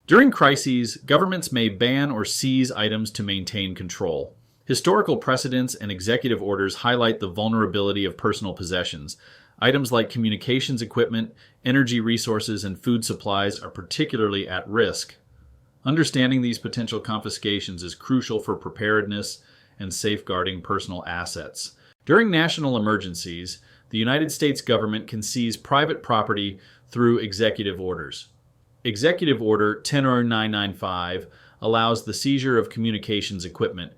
During crises, governments may ban or seize items to maintain control. Historical precedents and executive orders highlight the vulnerability of personal possessions. Items like communications equipment, energy resources, and food supplies are particularly at risk. Understanding these potential confiscations is crucial for preparedness and safeguarding personal assets. During national emergencies, the United States government can seize private property through executive orders. Executive Order 10995 allows the seizure of communications equipment.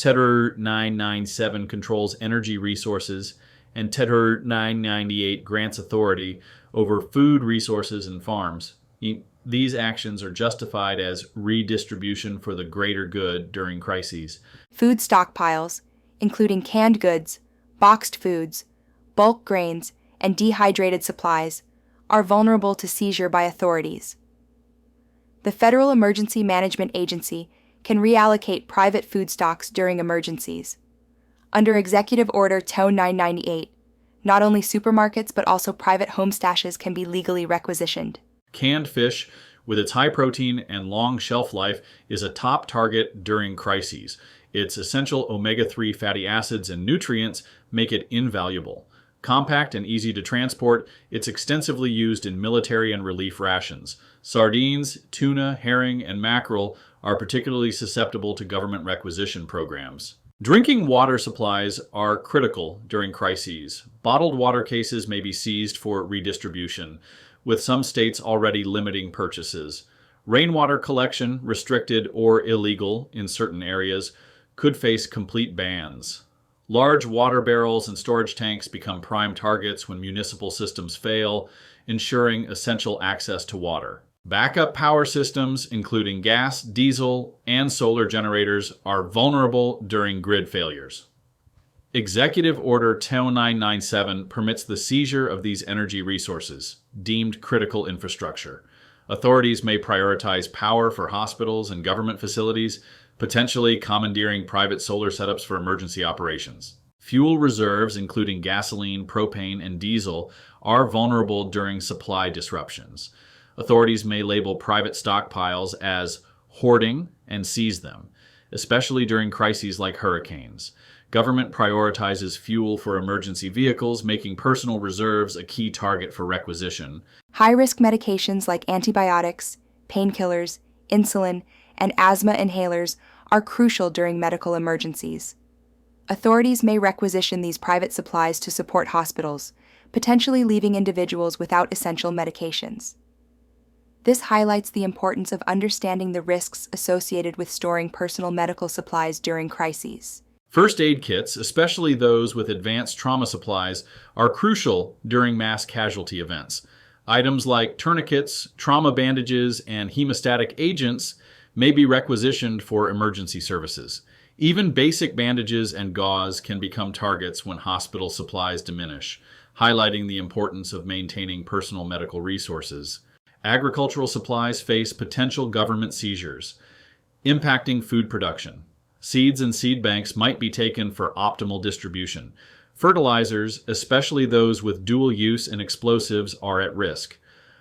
Order 997 controls energy resources, and Order 998 grants authority over food resources and farms. These actions are justified as redistribution for the greater good during crises. Food stockpiles, including canned goods, boxed foods, bulk grains, and dehydrated supplies, are vulnerable to seizure by authorities. The Federal Emergency Management Agency can reallocate private food stocks during emergencies. Under Executive Order 998, not only supermarkets but also private home stashes can be legally requisitioned. Canned fish, with its high protein and long shelf life, is a top target during crises. Its essential omega-3 fatty acids and nutrients make it invaluable. Compact and easy to transport, it's extensively used in military and relief rations. Sardines, tuna, herring, and mackerel are particularly susceptible to government requisition programs. Drinking water supplies are critical during crises. Bottled water cases may be seized for redistribution, with some states already limiting purchases. Rainwater collection, restricted or illegal in certain areas, could face complete bans. Large water barrels and storage tanks become prime targets when municipal systems fail, ensuring essential access to water. Backup power systems, including gas, diesel, and solar generators, are vulnerable during grid failures. Executive Order 10997 permits the seizure of these energy resources, deemed critical infrastructure. Authorities may prioritize power for hospitals and government facilities, potentially commandeering private solar setups for emergency operations. Fuel reserves, including gasoline, propane, and diesel, are vulnerable during supply disruptions. Authorities may label private stockpiles as hoarding and seize them, especially during crises like hurricanes. Government prioritizes fuel for emergency vehicles, making personal reserves a key target for requisition. High-risk medications like antibiotics, painkillers, insulin, and asthma inhalers are crucial during medical emergencies. Authorities may requisition these private supplies to support hospitals, potentially leaving individuals without essential medications. This highlights the importance of understanding the risks associated with storing personal medical supplies during crises. First aid kits, especially those with advanced trauma supplies, are crucial during mass casualty events. Items like tourniquets, trauma bandages, and hemostatic agents may be requisitioned for emergency services. Even basic bandages and gauze can become targets when hospital supplies diminish, highlighting the importance of maintaining personal medical resources. Agricultural supplies face potential government seizures, impacting food production. Seeds and seed banks might be taken for optimal distribution. Fertilizers, especially those with dual use and explosives, are at risk.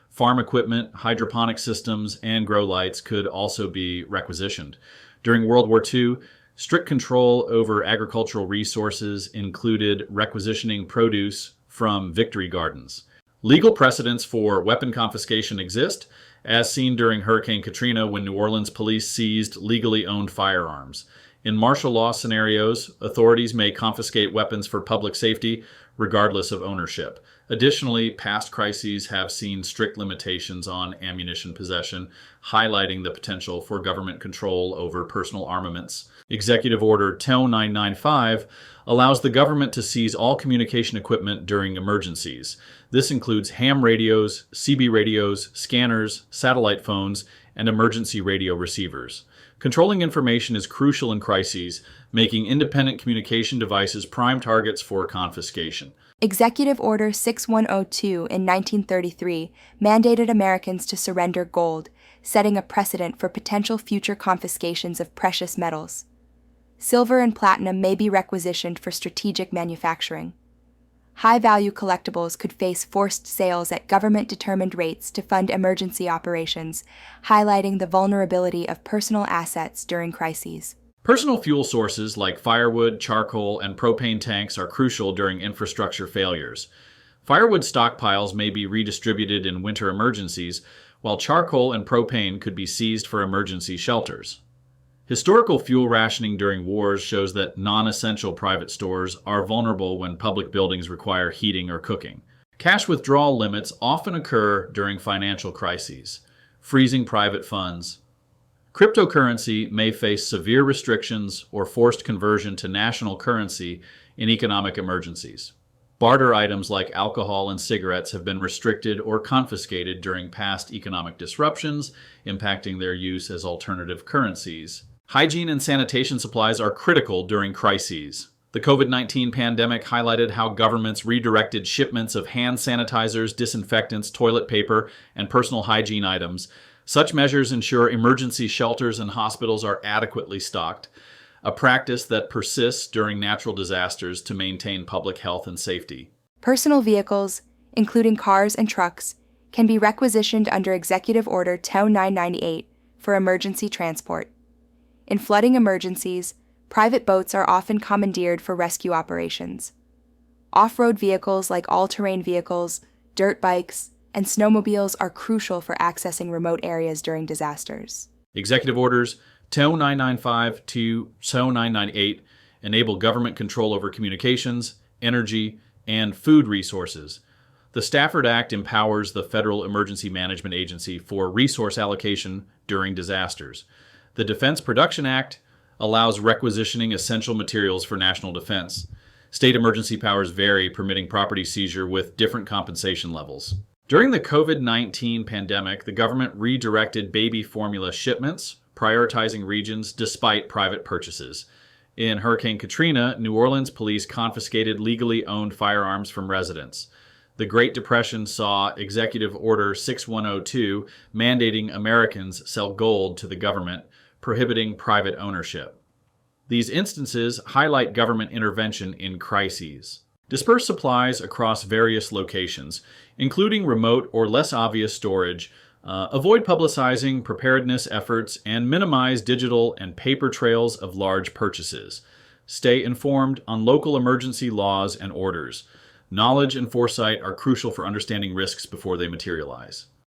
Farm equipment, hydroponic systems, and grow lights could also be requisitioned. During World War II, strict control over agricultural resources included requisitioning produce from victory gardens. Legal precedents for weapon confiscation exist, as seen during Hurricane Katrina when New Orleans police seized legally owned firearms. In martial law scenarios, authorities may confiscate weapons for public safety, regardless of ownership. Additionally, past crises have seen strict limitations on ammunition possession, highlighting the potential for government control over personal armaments. Executive Order 10995 allows the government to seize all communication equipment during emergencies. This includes ham radios, CB radios, scanners, satellite phones, and emergency radio receivers. Controlling information is crucial in crises, making independent communication devices prime targets for confiscation. Executive Order 6102 in 1933 mandated Americans to surrender gold, setting a precedent for potential future confiscations of precious metals. Silver and platinum may be requisitioned for strategic manufacturing. high-value collectibles could face forced sales at government-determined rates to fund emergency operations, highlighting the vulnerability of personal assets during crises. Personal fuel sources like firewood, charcoal, and propane tanks are crucial during infrastructure failures. Firewood stockpiles may be redistributed in winter emergencies, while charcoal and propane could be seized for emergency shelters. Historical fuel rationing during wars shows that non-essential private stores are vulnerable when public buildings require heating or cooking. Cash withdrawal limits often occur during financial crises, freezing private funds. Cryptocurrency may face severe restrictions or forced conversion to national currency in economic emergencies. Barter items like alcohol and cigarettes have been restricted or confiscated during past economic disruptions, impacting their use as alternative currencies. Hygiene and sanitation supplies are critical during crises. The COVID-19 pandemic highlighted how governments redirected shipments of hand sanitizers, disinfectants, toilet paper, and personal hygiene items. Such measures ensure emergency shelters and hospitals are adequately stocked, a practice that persists during natural disasters to maintain public health and safety. Personal vehicles, including cars and trucks, can be requisitioned under Executive Order 998 for emergency transport. In flooding emergencies, private boats are often commandeered for rescue operations. Off-road vehicles like all-terrain vehicles, dirt bikes, and snowmobiles are crucial for accessing remote areas during disasters. Executive Orders 995 to 998 enable government control over communications, energy, and food resources. The Stafford Act empowers the Federal Emergency Management Agency for resource allocation during disasters. The Defense Production Act allows requisitioning essential materials for national defense. State emergency powers vary, permitting property seizure with different compensation levels. During the COVID-19 pandemic, the government redirected baby formula shipments, prioritizing regions despite private purchases. In Hurricane Katrina, New Orleans police confiscated legally owned firearms from residents. The Great Depression saw Executive Order 6102 mandating Americans sell gold to the government, prohibiting private ownership. These instances highlight government intervention in crises. Disperse supplies across various locations, including remote or less obvious storage. Avoid publicizing preparedness efforts and minimize digital and paper trails of large purchases. Stay informed on local emergency laws and orders. Knowledge and foresight are crucial for understanding risks before they materialize.